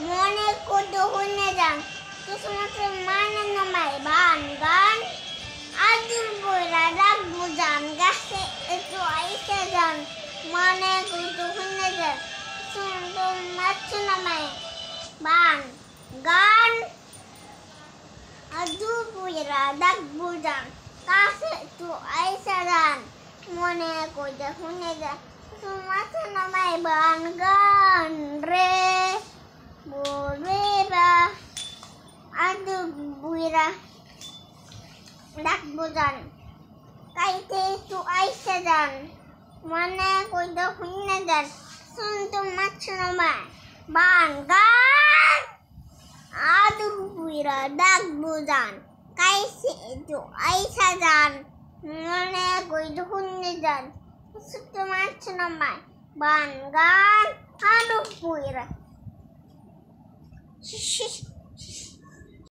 মনে কত হইনে যান কিছুমাত্র মানে নামায় বান গান আদুর বইরা রাখবো যান গাছে একটু আইসা যান মনে কত হইনে যান সুন্দর মাছ নামায় বান গান আদুর বইরা রাখবো যান গাছে একটু আইসা যান মনে কত হইনে যান মাছ নামায় বান গান রে Borera, adu buira, dak bujan, kaite tu aisa jan, mana koida hunna jan, suntum machnama, bangan, adu buira, dak bujan, kaise tu aisa jan, mana koida hunna jan, suntum machnama, bangan, adu buira. Shh, shh, shh.